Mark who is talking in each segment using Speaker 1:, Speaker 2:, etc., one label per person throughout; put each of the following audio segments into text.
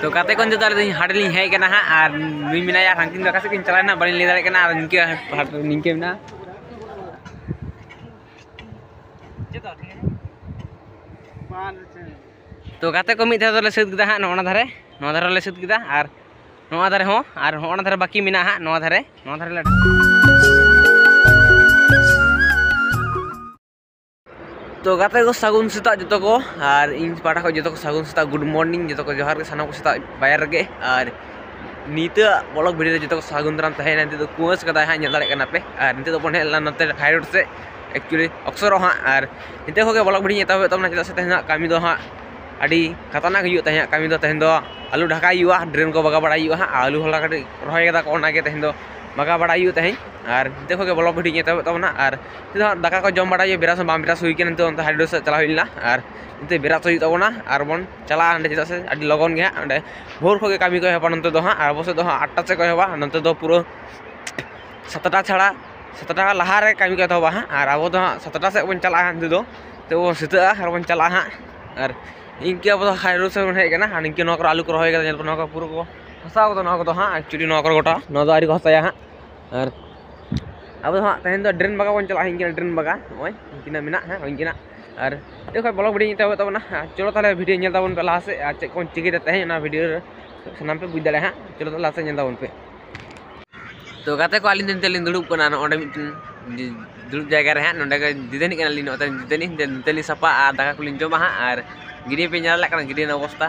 Speaker 1: तो काते को जो हाड़ली हेज करना हाँ और नुई मिनाया हांकिन दो कासे किन चलाना बड़ी ले दाड़े करना और निंके ना तो काते को मिद धारे सेद किदा हाँ नोना धारे ले सेद किदा और नोना धारे हो और होना धारे बाकी मिना हाँ नोना धारे ले तो गाते को सागुन सेता जो को और इन पाटा को जो को सागुन सेता गुड मॉर्निंग जो को जोहार के साना को सेता बायर गे और नीते ब्लॉग वीडियो जो को सागुन दाराम तहना निते कुआस कदा हाँ दाड़े कना पे और निते बन हेला नते हाई रोड से एक्चुअली अक्सर हाँ और निते को ब्लॉग वीडियो एतावे तबना चेदा से तहना कामी दो हाँ अड़ी खतरनाक हुई तहना कामी दो तहन दो आलू ढाका हुआ ड्रेन को बगा बड़ा हुआ हाँ आलू हला कटी रही कदा को ओनागे तहन दो बगा बड़ा हुई तहन और निते को ब्लॉग वीडियो एतावे तबना और दाका को जम बड़ा बेरास बाम बेरास हुई के निते हाई रोड से चला हुई और निते बेरास हुई तबना और बन चला अंडे चेदा से अड़ी लगन गे हाँ अंडे भोर को कामी को हेबा नंते दो हाँ और अबसे दो हाँ 8टा से को हेबा नंते दो पूरा 7टा छाड़ा 7टा लहा रे कामी को हेबा हाँ और अब दो हाँ 7टा से बन चला नंते दो तो सीता और बन चला हाँ और इनके अब हाई रोड से बन हेज करना और इनके नौकर आलू को रही कर पूरा को हसा को हाँ एक्चुअली नौकर गोटा नौ आरी को हसाया हाँ और अब हाँ तहन दो ड्रेन बगा बन चला इनके ड्रेन बगा इनकिना मेना हाँ इनकिना और देखो ब्लॉग वीडियो तबना चलो ताले वीडियो नेल ताबन पे लहा से चेक को चिकित तहन वीडियो सामान पे बुझ दाड़े हाँ चलो तो लहा से नेल ताबन पे तो गाते को आलिन दिन दुड़ुब कना ओंडे मिटन दुड़ुब जायगा रे हाँ नोंडे को दिदेनी कना लिन ओते दिदेनी सपा आ दाका को लिन जमा हाँ और गिरी पे नेल लाकना गिरी अवस्था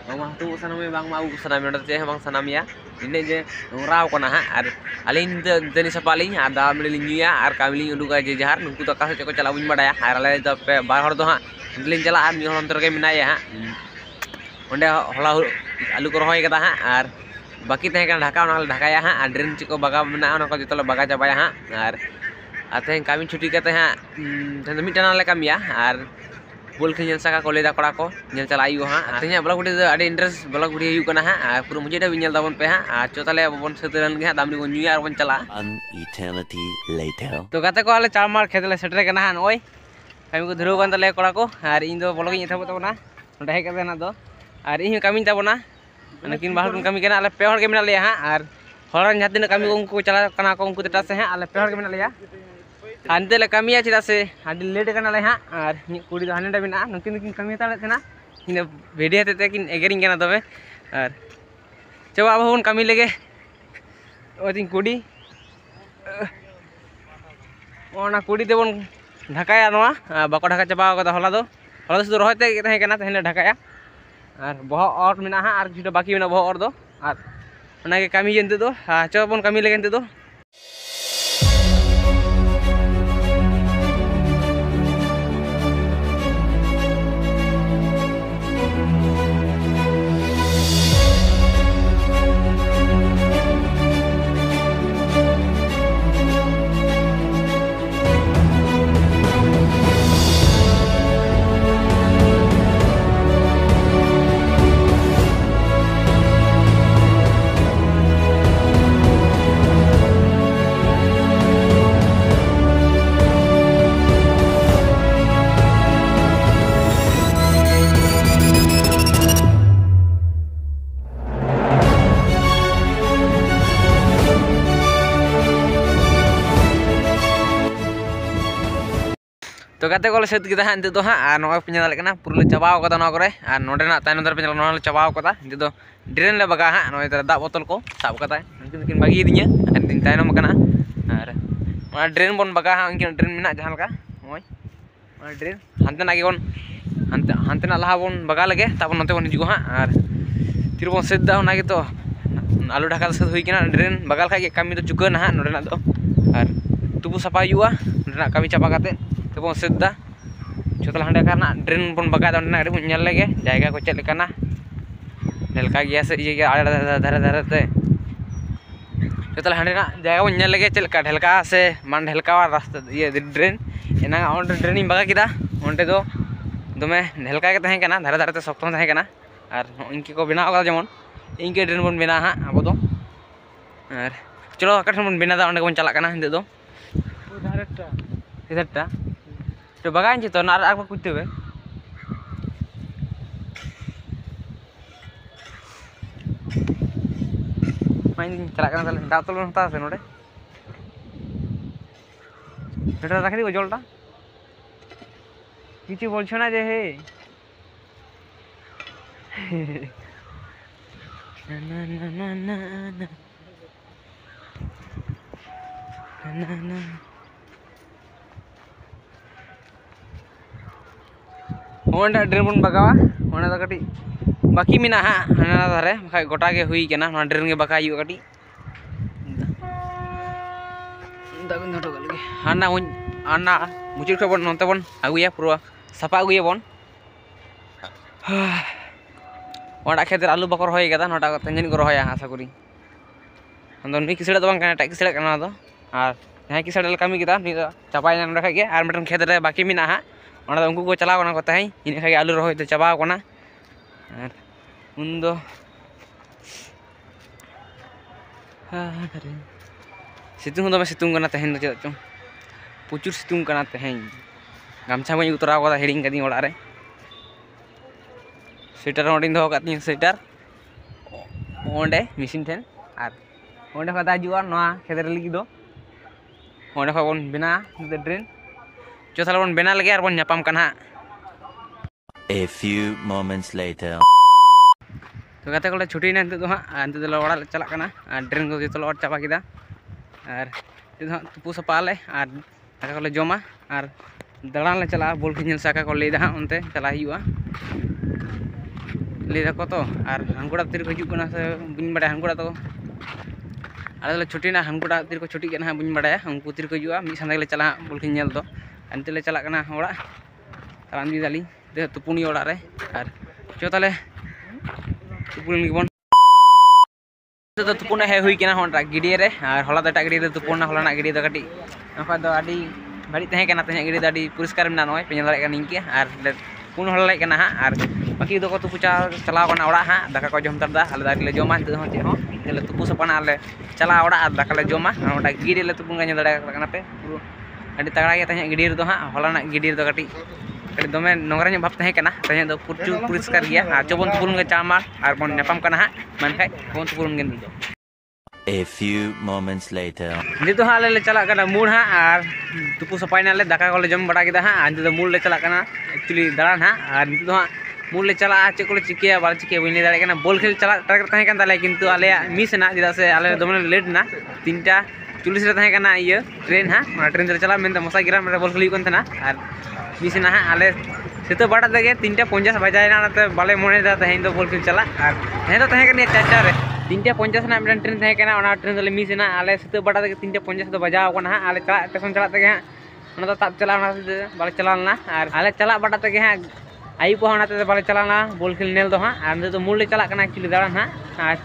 Speaker 1: बांग तू सनामे बांग मा उ सनामे ओंडे चे बांग सनामिया इने जे नोराव कना हाँ और आलिन दिदेनी सपा लिन आ दा मिले लिन नुया और कामिली उडुका जे जहार नुकु तो का से को चला बुन बडाया और आले तो पे बार हर दो हाँ लिन चला और नि हर अंतर के मिनाया हाँ ओंडे हला आलू को रही कदा हाँ और बाकी तहन ढाका ढाकाया हाँ और ड्रेन चेक को बगा मेना को जो बगा चाबाया हाँ और तहन कामी छुट्टी करते हाँ तहन मिटना ले कामिया और बोल खेल नेल साका को लेदा कड़ा को नेल चला हाँ तहन ब्लॉग वीडियो अड़ी इंटरेस्ट ब्लॉग वीडियो हुई हाँ और पूरा मुझे भी नेल ताबन पे हाँ और चो ताले बन सेतरन गे हाँ दामरी को न्यू और बन चला तो गाते को आले चार मार खेत ले सेटर कना हाँ नय कामी को धुरव कान ताले कड़ा को और इन दो ब्लॉग एथाबो तबना ओंडे हेज कते ना दो और इन कामी तबना लेकिन बाहर कमी के आले पे हर के मेना लिया हाँ और हर जहाँ तीन कमी उनको चला कना को उनको तेटा से हाँ आले पे हर के मेना लिया अंते ले कमिया चेदा से आदि लेट करना ले हाँ और कुड़ी दो हाने मेना नुकिन कमी ताले थेना इन भिडियो ते किन एगेरिंग करना तबे और चलो अब बन कमी लेगे ओतिन कुड़ी ओना कुड़ी ते बन ढाकाया नोआ बाको ढाका चाबा कदा होला दो सुदु रहोते तहे कना तहन ढाकाया और बहुत और मेना हाँ और जो बाकी मेना बहुत और दो और उनागे कमी जेनते दो चलो बन कमी लेगे दो तो गाते को सेद किदा हाँ नित दो हाँ और नॉय पे नेल लेकना पूरा चाबाव कदा नॉ करे और नोडेना तायन दर पे नॉय चाबाव कदा नित दो ड्रेन ले बगा हाँ नॉय दा बोतल को साब कदा उनकिन बागी दिया और दिन तायनम कना और ड्रेन बन बगा हाँ उनकिन ड्रेन मेना जहां लका नॉय ड्रेन हानते ना बन हानते ना लहा बन बगा लगे ताबन नते बन हिजुगो हाँ और तिर बन सेद दा ओनागे तो आलू ढाका सेद हुई किना ड्रेन बगाल खागे कमी तो चुका ना हाँ नोडेना दो और तुबु सफा हुआ नोडेना कमी चाबा काते तो बन सेदा जो हांडे करना ड्रेन बन बगा अड़ी बन नेल लेगे जायगा को चेक लेकाना नेलका गया से ये आड़े धारे धारे ते जो हांडे जायगा बन नेल लेगे चेक ढेलका से मान ढेलका रास्ता ये ड्रेन एना ओंडे ड्रेन बगा किदा ओंडे दो दमे ढेलका के तहे कना धारे धारे ते सख्त तहे कना और इनके को बनाव का जेमन इनके ड्रेन बन बना हाँ अब दो और चलो अकठ बन बना ओंडे बन चला कना हिंदे दो इधरटा तो बगान तो ना कुछ main celak kan tale dak tolong hata se node এটা রাখি দিব জলটা কিছু বলছো না যে হে না না না না না na na Honda drain pun bagawa Honda da kati baki mina ha hana dhare bakai gota ge hui kena na drain ge bakai yu kati da bin hoto lagi hana mujur ke bon nonte bon agu ya pura sapa agu ya bon Honda kheter alu bakor hoy kada nota tenjen ko roya asa kuri ando ni kiseda do bang kana tak kiseda kana do আর হ্যাঁ কি সাইডে কামি কিতা নি চাপাই না রাখা গে আর মিটন খেতে রে বাকি মিনা হা ওনা উনকু কো চালাও না কথা হই ইনি খাগে আলু রহই তো চাবাও কোনা আর উন্দো সিতুং দমে সিতুং কানা তেহেন ᱫᱚ ᱪᱮᱫ ᱪᱚᱝ প্রচুর সিতুং কানা তেহেন গামছা বাই উতরাও কথা হেডিং কাদিং ওড়া রে সুইটার ওডিং দো কাতিং সুইটার ওন্ডে মেশিন ঠেন আর ওন্ডে কথা জুয়া নোয়া খেতে লাগি দो Onde kau bon bina the drain. Jo salah bon bina lagi arbon nyapam kan ha.
Speaker 2: A few moments later.
Speaker 1: तो kata kalau छुट्टी ना तो हाँ अंत तो लौड़ा चला करना ड्रेन को जो लौड़ चापा किदा और itu हाँ तुपु सपाले और अगर kalau जमा और दलान ले चला बोल के nyel saka kalau ले dah उनते चला हियुआ ले dah को तो और हंगुड़ा तिर को हिजुक कना से बिन बड़ा हंगुड़ा तो आले छुट्टी ना हंगुड़ा तिर को छुट्टी कना बिन बड़ा उनको तिर को हिजुआ मी संगे ले चला बोल के nyel तो अंत ले चला करना ओड़ा तालान दी दाली दे तुपुनी ओड़ा रे और जो ताले तुपुन गिबन तो तुपुन है हुई केना होंडा गिडी रे और होला दटा गिडी रे तुपुन होला ना गिडी द काटी नखा दो आडी बाड़ी तहे केना तहे गिडी दाडी पुरस्कार मेना नय पेन दारे का निंके और पुन होला लाइक केना हा और बाकी दो को तुपु चलाव कना ओड़ा हा दाका को जम तरदा आले दाडी ले जमा तो चे हो ले तुपु सपना आले चला ओड़ा और दाका ले जमा ओटा गिडी ले तुपुन गाño दाड़ा कना पे पुरो आडी तगड़ा गे तहे गिडी रे दो हा होला ना गिडी रे दो काटी कड़ी दमे नोंगरा ᱧᱚᱜ भाप तहे केना तहे दो पुरस्कार गया आ चोबन तुपुन गे चामा और बन नेपाम कना हा मानखाय बन तुपुन गे दो
Speaker 2: A few moments later.
Speaker 1: नि तो हाले ले चला कना मूड हा और तुपु सपाइना ले दाका को ले जम बड़ा किदा हा अंत तो मूड ले चला कना एक्चुअली दाड़ान हा और नि तो हा मूड ले चला चे को ले चिकिया बाल चिकिया बइनी दाड़े कना बॉल खेल चला टारगेट तहे कन ताले किंतु आले मिस ना जिदा से आले दमने लेट ना 3टा 40 रे तहे कना ये ट्रेन हा ना ट्रेन रे चला मेन मसा गिरा मेरे बॉल खेली कोन थना और मिस ना हा आले सेतो बाटा दगे 3टा 50 बजाय ना ते बाले मोने दा तहे दो बॉल खेल चला और तहे तो तहे कने 4टा रे 3टा 50 ना मेन ट्रेन तहे कना ओना ट्रेन दले मिस ना आले सेतो बाटा दगे 3टा 50 तो बजाव कोना हा आले चला स्टेशन चला तगे हा ओना तो ताप चला ना बाले चला ना और आले चला बाटा तगे हा आई को होना ते बाले चला ना बॉल खेल नेल दो हा और तो मूल ले चला कना एक्चुअली दाड़ान हा और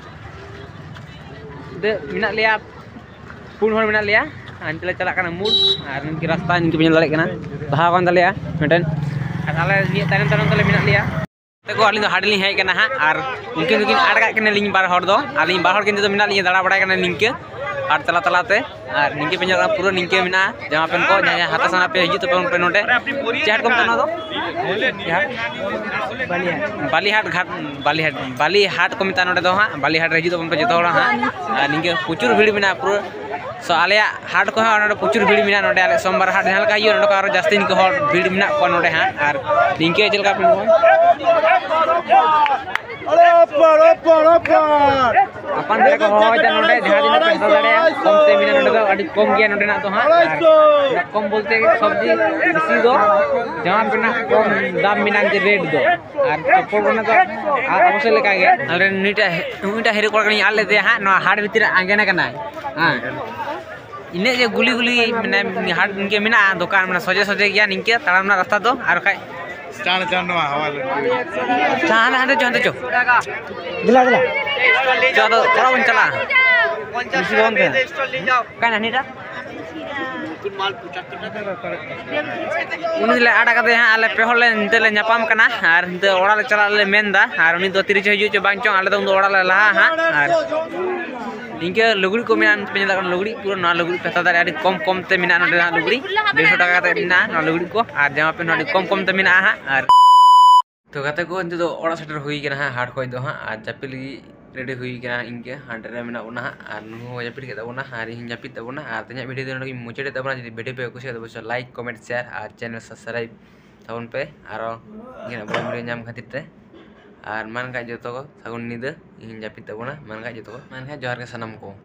Speaker 1: दे मिना लिया पुन हर मिना लिया अंतले चला कना मूल और इनकी रास्ता इनकी पेन दाड़े कना बाहा कोन दालिया मेटन और आले निया तारन तारन तले मिना लिया को आलिन हाडली है कना हा और उनकिन आड़गा कने लिंग बार हर दो आलिन बार हर किन तो मिना लिया दाड़ा बड़ा कना निंके और तला तलाते और निंके पेन पूरा निंके मिना जमा पेन को जहां हाथा सना पे हिजु तो पे नोडे चैट कम तना दो बाली हाट को मिता नोडे दो हा बाली हाट हिजु तो पे जतो हड़ा हा और निंके प्रचुर भीड़ मिना पूरा सो आले हाट को हा नोडे प्रचुर भीड़ मिना नोडे आले सोमवार हाट जहां का हियो नोडे को आरो जास्ती निंके हर भीड़ मिना को नोडे हा और निंके चलका पे अपन दे को होय त नोडे जहां दिन पैसा दाड़े कमते मिना नोडे तो अडी कम गया नोडे ना तो हां कम बोलते सब्जी बेसी दो जहां पे ना कम दाम मिना के रेट दो और चप्पल बना तो अवश्य लेका गे अरे नीटा हेरे कोड़ कनी आले दे हां नो हाट भीतर आगे ना कना हां इने जे गुली गुली माने हाट इनके मिना दुकान माने सजे सजे गया निके ताराम ना रास्ता दो और खाय
Speaker 3: स्टार्ट करनो हवाले
Speaker 1: चाहना हटे जो दिला जो तो थोड़ा बन चला 50 बन के का नानी रा माल 75 टाका उनी ले आडा कते हां आले पे होले नते ले न्यापाम कना और नते ओड़ा ले चला ले मेनदा और उनी दो 30 हिजु च बांग चों आले दो ओड़ा ले लहा हां और इनके लुगड़ी को मिना पेन दा लुगड़ी पूरा ना लुगड़ी पेता दारे आडी कम कम ते मिना नडे लुगड़ी 150 टाका ते मिना ना लुगड़ी को और जमा पे नडी कम कम ते मिना हा और तो गाते को अंत तो ओड़ा सेटर हुई केना हाट खोय दो हां और जापिली रेडी हुई कना इनके हांडे रे मेना बोना और नु जापिद के तबोना और इन जापिद तबोना और तेज वीडियो दो मुचादे तबोना जदि वीडियो पे कुछ तो लाइक कमेंट शेयर और चैनल सब्सक्राइब तबन पे और इन बड़ा वीडियो नाम खातिर ते और मान का जो तो सागुन निदा इन जापिद तबोना मान का जो तो मान का जोहार के सनम को।